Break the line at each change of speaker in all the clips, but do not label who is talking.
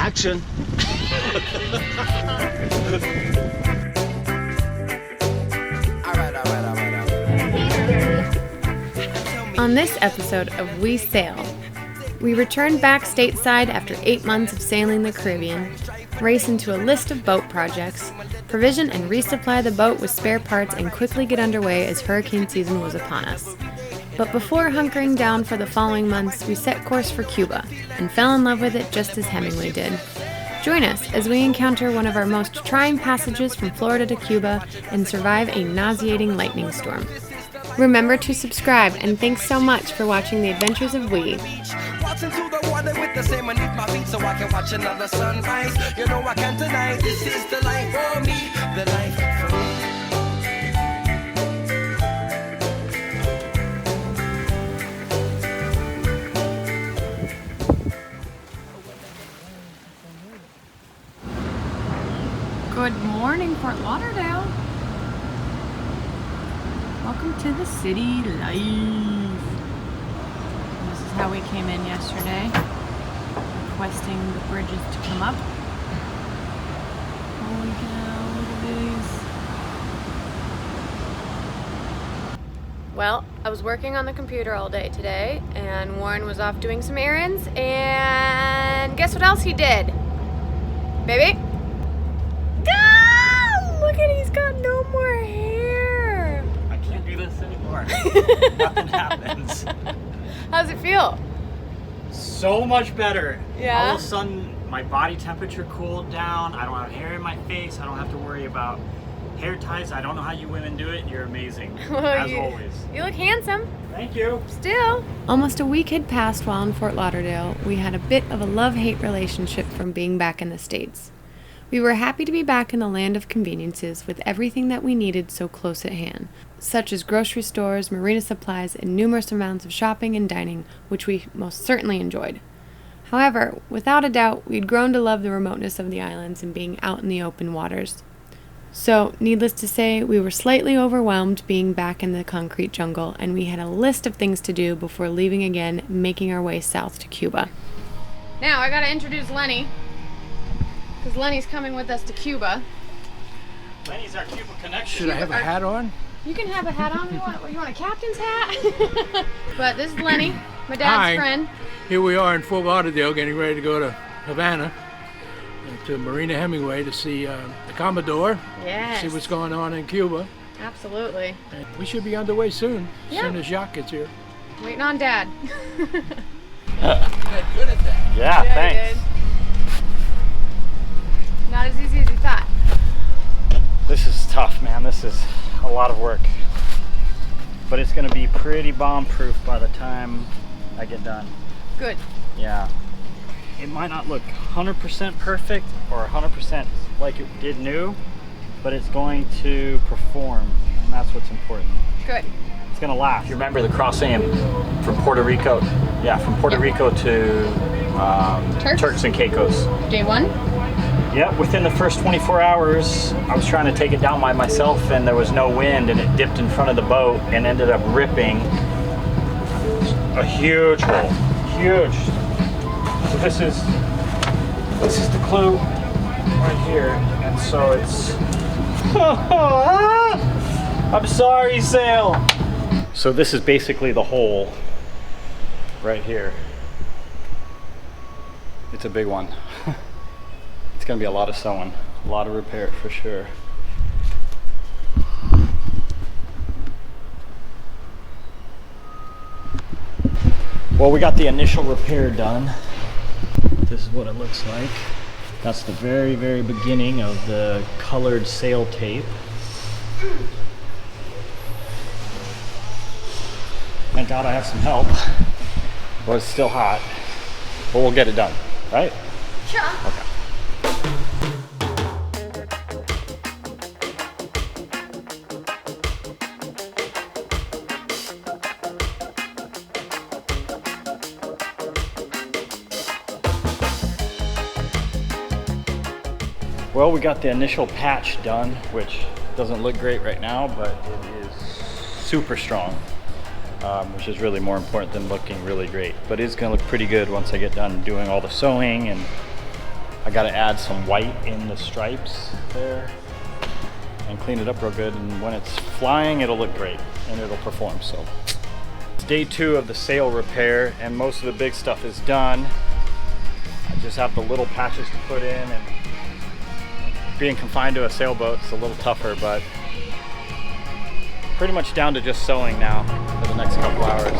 Action.
On this episode of We Sail, we return back stateside after 8 months of sailing the Caribbean, race into a list of boat projects, provision and resupply the boat with spare parts, and quickly get underway as hurricane season was upon us. But before hunkering down for the following months, we set course for Cuba and fell in love with it just as Hemingway did. Join us as we encounter one of our most trying passages from Florida to Cuba and survive a nauseating lightning storm. Remember to subscribe, and thanks so much for watching The Adventures of We.
Watching through the water with the sand beneath my feet so I can watch another sunrise. You know I can't deny this is the life for me, the life for me.
Good morning, Fort Lauderdale. Welcome to the city life. This is how we came in yesterday, requesting the bridges to come up. Holy cow, look at these. Well, I was working on the computer all day today, and Warren was off doing some errands, and guess what else he did? Baby? Ah, look at, he's got no more hair.
I can't do this anymore. Nothing happens.
How's it feel?
So much better.
Yeah?
All of a sudden, my body temperature cooled down. I don't have hair in my face. I don't have to worry about hair ties. I don't know how you women do it. You're amazing, as always.
You look handsome.
Thank you.
Still. Almost a week had passed while in Fort Lauderdale. We had a bit of a love-hate relationship from being back in the States. We were happy to be back in the land of conveniences with everything that we needed so close at hand, such as grocery stores, marina supplies, and numerous amounts of shopping and dining, which we most certainly enjoyed. However, without a doubt, we'd grown to love the remoteness of the islands and being out in the open waters. So, needless to say, we were slightly overwhelmed being back in the concrete jungle, and we had a list of things to do before leaving again, making our way south to Cuba. Now, I gotta introduce Lenny, because Lenny's coming with us to Cuba.
Lenny's our Cuba connection.
Should I have a hat on?
You can have a hat on. You want a captain's hat? But this is Lenny, my dad's friend.
Here we are in Fort Lauderdale, getting ready to go to Havana, and to Marina Hemingway to see the Commodore.
Yes.
See what's going on in Cuba.
Absolutely.
And we should be underway soon,
Yeah.
as soon as Jacques gets here.
Waiting on Dad.
Good at that.
Yeah,
Yeah,
thanks.
he did. Not as easy as you thought.
This is tough, man. This is a lot of work. But it's going to be pretty bomb-proof by the time I get done.
Good.
Yeah. It might not look 100% perfect or 100% like it did new, but it's going to perform, and that's what's important.
Good.
It's going to last. You remember the crossing from Puerto Rico? Yeah, from Puerto Rico to Turks and Caicos.
Day one?
Yep, within the first 24 hours, I was trying to take it down by myself, and there was no wind, and it dipped in front of the boat and ended up ripping a huge hole. Huge. So this is the clue right here, and so it's. I'm sorry, sail. So this is basically the hole right here. It's a big one. It's gonna be a lot of sewing, a lot of repair for sure. Well, we got the initial repair done. This is what it looks like. That's the very, very beginning of the colored sail tape. Thank God I have some help, but it's still hot. But we'll get it done, right?
Sure.
Okay. Well, we got the initial patch done, which doesn't look great right now, but it is super strong, which is really more important than looking really great. But it's gonna look pretty good once I get done doing all the sewing and I gotta add some white in the stripes there and clean it up real good, and when it's flying it'll look great and it'll perform. So it's day 2 of the sail repair, and most of the big stuff is done. I just have the little patches to put in, and being confined to a sailboat, it's a little tougher, but pretty much down to just sewing now for the next couple hours.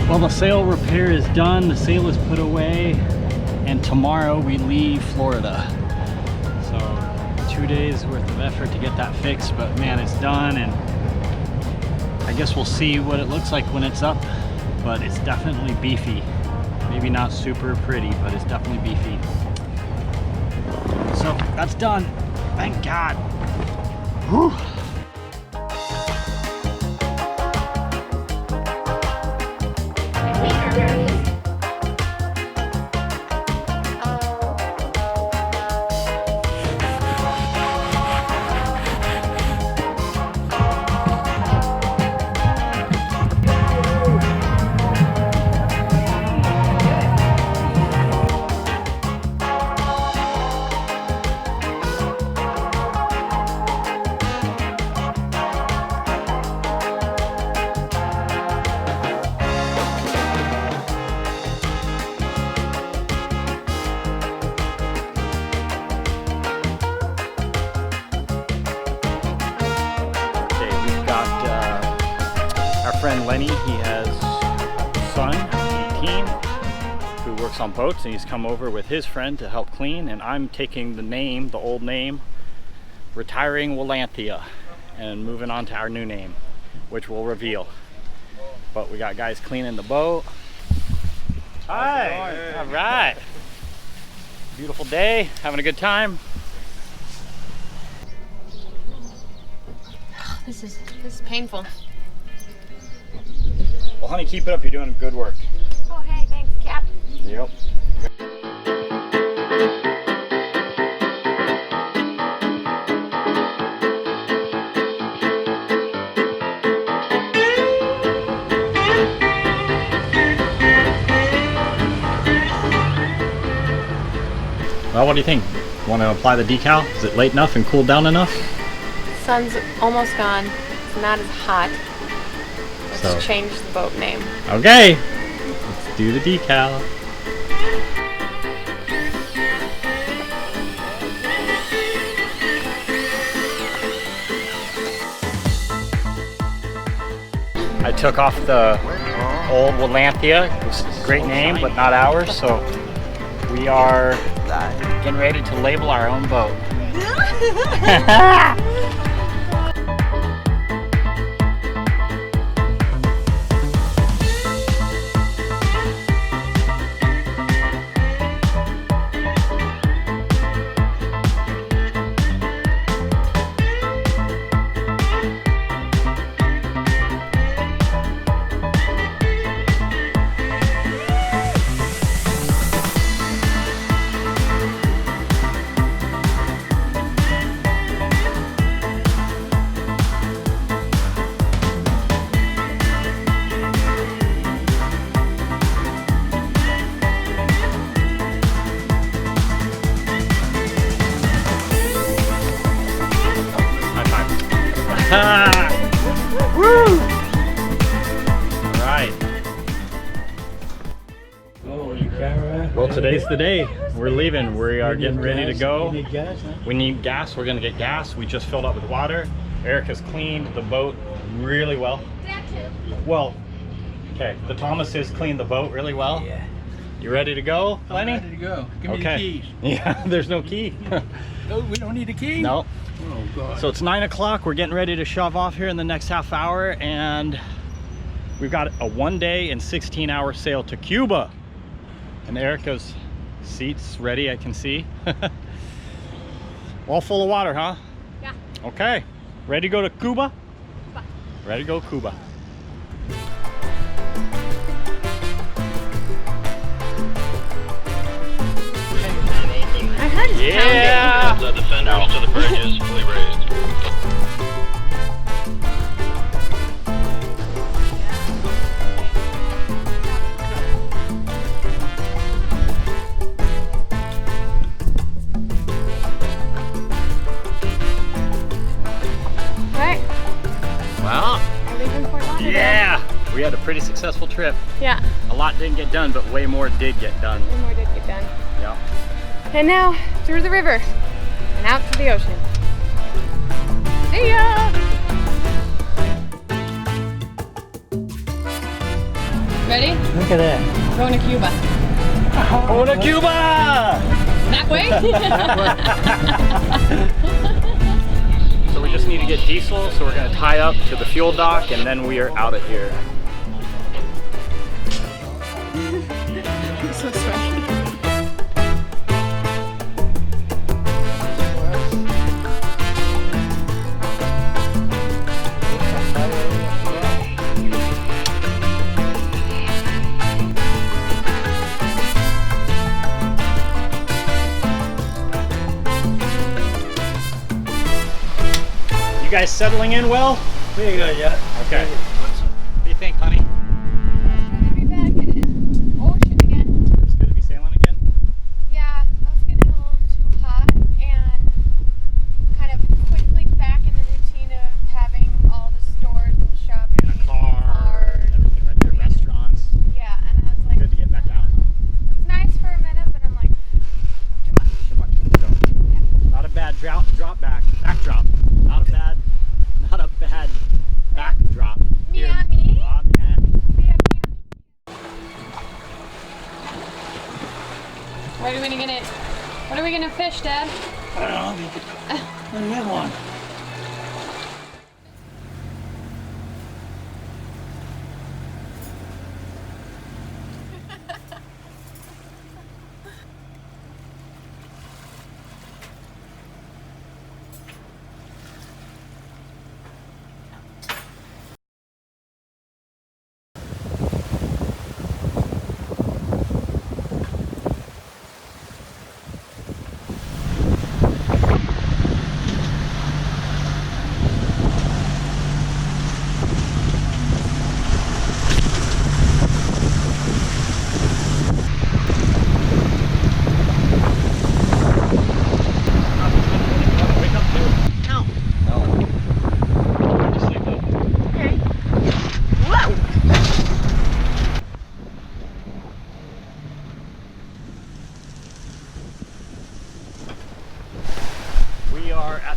Well, the sail repair is done, the sail is put away, and tomorrow we leave Florida. So 2 days worth of effort to get that fixed, but man, it's done, and I guess we'll see what it looks like when it's up, but it's definitely beefy. Maybe not super pretty, but it's definitely beefy. So that's done, thank God. Whew. Friend Lenny, he has a son, 18, who works on boats, and he's come over with his friend to help clean, and I'm taking the name, the old name, retiring Willanthia, and moving on to our new name, which we'll reveal. But we got guys cleaning the boat. Hi! All right! Beautiful day, having a good time.
This is painful.
Well, honey, keep it up. You're doing good work.
Oh, hey, thanks, Cap.
Yep. Well, what do you think? Want to apply the decal? Is it late enough and cooled down enough?
Sun's almost gone. It's not as hot. Let's
So,
change the boat name.
okay, let's do the decal. I took off the old Willanthia. It was a great name, but not ours, so we are getting ready to label our own boat. Woo! Alright. Well, today's the day. We're leaving. We are getting ready to go.
You need gas, huh?
We need gas. We're going to get gas. We just filled up with water. Eric has cleaned the boat really well. Well, okay. The Thomases cleaned the boat really well.
Yeah.
You ready to go, Lenny?
I'm ready to go. Give me
Okay.
the keys.
Yeah, there's no key.
Oh, we don't need a key?
No.
Oh, God.
So it's 9 o'clock. We're getting ready to shove off here in the next half hour, and we've got a 1-day and 16-hour sail to Cuba. And Erica's seats ready, I can see. All full of water, huh?
Yeah.
Okay. Ready to go to Cuba?
Cuba.
Ready to go Cuba.
I heard it
Yeah!
The defenders to the bridges, fully raised.
Right.
Well,
We're leaving Fort Lauderdale.
yeah! We had a pretty successful trip.
Yeah.
A lot didn't get done, but way more did get done.
One more did get done.
Yeah.
And now through the river and out to the ocean. See ya! Ready?
Look at that.
We're going to Cuba.
Going to Cuba!
That way?
So we just need to get diesel, so we're gonna tie up to the fuel dock and then we are out of here.
So sweaty.
You guys settling in well?
Pretty good, yeah.
Okay. What do you think, honey?
Good to be back in ocean again.
It's good to be sailing again?
Yeah, I was getting a little too hot and kind of quickly back in the routine of having all the stores and shopping
In a car,
and
and everything right there, restaurants.
Yeah, and I was like,
Good to get back out.
It was nice for a minute, but I'm like, too much.
Too much to go. Not a bad backdrop. Not a bad backdrop. Here.
Miami.
Miami.
What are we gonna fish, Dad?
I don't know. Let me get one.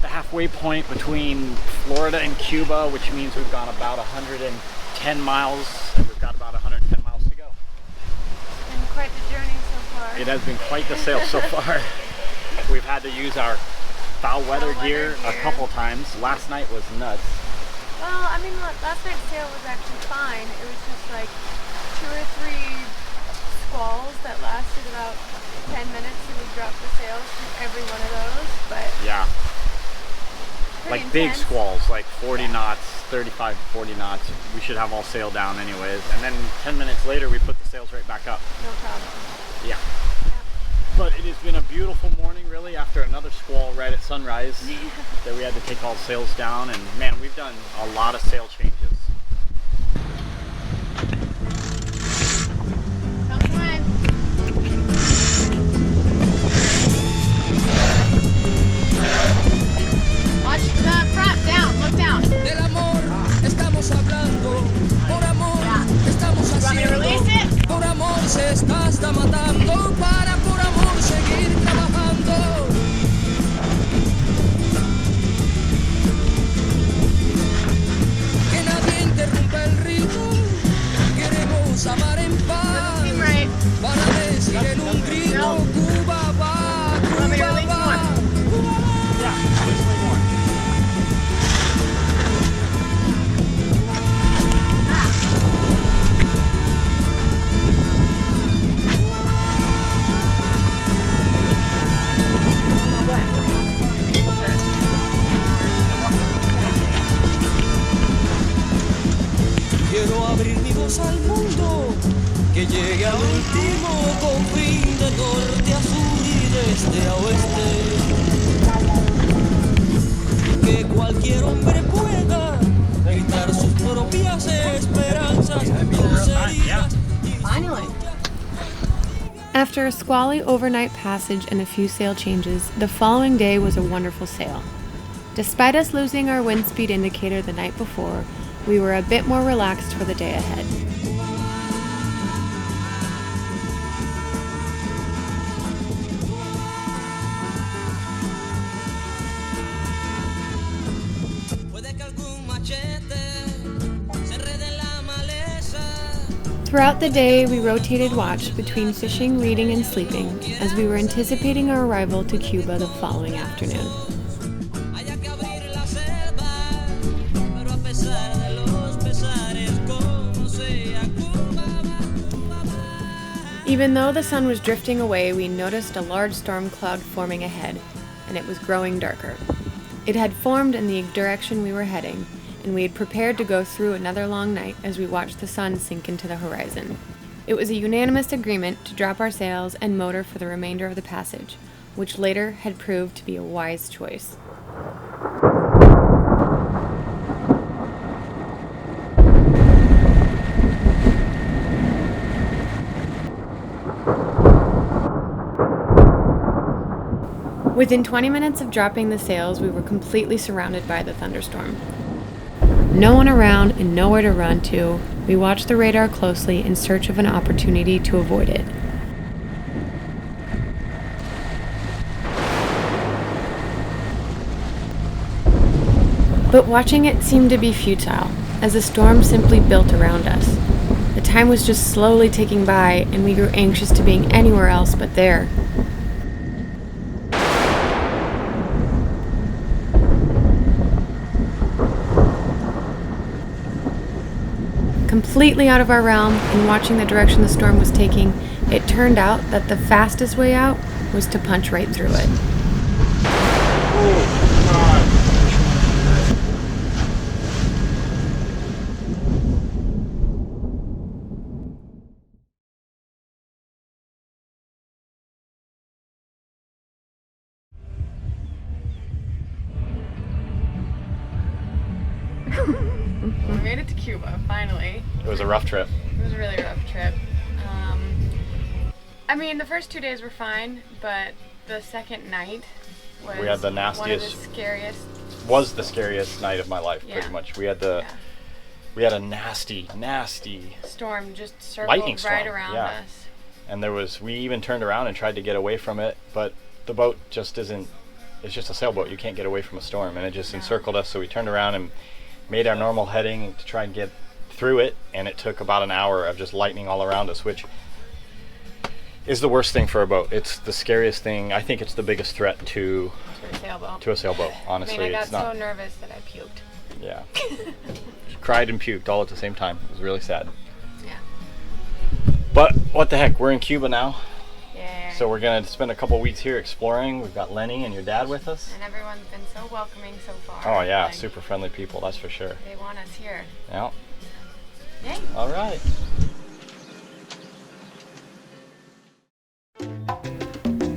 halfway point between Florida and Cuba, which means we've gone about 110 miles, and we've got about 110 miles to go.
And quite the journey so far.
It has been quite the sail so far. We've had to use our foul weather gear a couple times. Last night was nuts.
Well, I mean, look, last night's sail was actually fine. It was just like 2 or 3 squalls that lasted about 10 minutes, and we dropped the sails through every one of those. But
yeah, like big
intense.
squalls, like 40 knots, 35 to 40 knots. We should have all sail down anyways. And then 10 minutes later, we put the sails right back up.
No problem.
Yeah. But it has been a beautiful morning, really, after another squall right at sunrise that we had to take all sails down. And man, we've done a lot of sail changes.
Come on. Watch the front, down, look down.
Del amor estamos hablando, por amor estamos
You want me to
haciendo,
release it?
por amor se está hasta matando, para por amor seguir trabajando. Que nadie interrumpa el ritmo, queremos amar en paz,
Seem right.
para decir en un grito, Cuba va,
Want me to
Cuba
release
va.
one?
Yeah, obviously more.
más al mundo, que llegue al último confín de norte a sur y de este a oeste. Que cualquier hombre pueda gritar sus propias esperanzas concedidas.
Finally. After a squally overnight passage and a few sail changes, the following day was a wonderful sail. Despite us losing our wind speed indicator the night before, we were a bit more relaxed for the day ahead. Throughout the day, we rotated watch between fishing, reading, and sleeping as we were anticipating our arrival to Cuba the following afternoon. Even though the sun was drifting away, we noticed a large storm cloud forming ahead, and it was growing darker. It had formed in the direction we were heading, and we had prepared to go through another long night as we watched the sun sink into the horizon. It was a unanimous agreement to drop our sails and motor for the remainder of the passage, which later had proved to be a wise choice. Within 20 minutes of dropping the sails, we were completely surrounded by the thunderstorm. No one around and nowhere to run to, we watched the radar closely in search of an opportunity to avoid it. But watching it seemed to be futile, as the storm simply built around us. The time was just slowly ticking by, and we grew anxious to being anywhere else but there. Completely out of our realm, and watching the direction the storm was taking, it turned out that the fastest way out was to punch right through it. We made it to Cuba, finally.
It was a rough trip.
It was a really rough trip. I mean, the first 2 days were fine, but the second night was
We had the
one of
nastiest.
the scariest.
Was the scariest night of my life,
Yeah.
pretty much. We had a nasty
Storm just circled
lightning
right
storm,
around
yeah.
us.
And we even turned around and tried to get away from it, but the boat just isn't, it's just a sailboat. You can't get away from a storm, and it just encircled us, so we turned around and made our normal heading to try and get through it, and it took about an hour of just lightning all around us, which is the worst thing for a boat. It's the scariest thing. I think it's the biggest threat to a sailboat, honestly.
I mean, I got
it's not,
so nervous that I puked.
Yeah. Cried and puked all at the same time. It was really sad.
Yeah.
But what the heck, we're in Cuba now.
Yeah.
So we're going to spend a couple weeks here exploring. We've got Lenny and your dad with us.
And everyone's been so welcoming so far.
Oh yeah,
Like,
super friendly people, that's for sure.
They want us here.
Yeah.
Yay.
All right.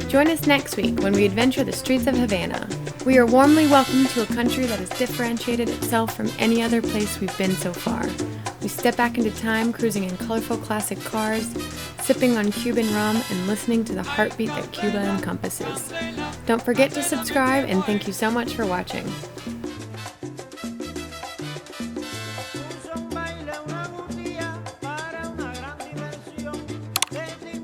Join us next week when we adventure the streets of Havana. We are warmly welcomed to a country that has differentiated itself from any other place we've been so far. We step back into time, cruising in colorful classic cars, sipping on Cuban rum, and listening to the heartbeat that Cuba encompasses. Don't forget to subscribe, and thank you so much for watching.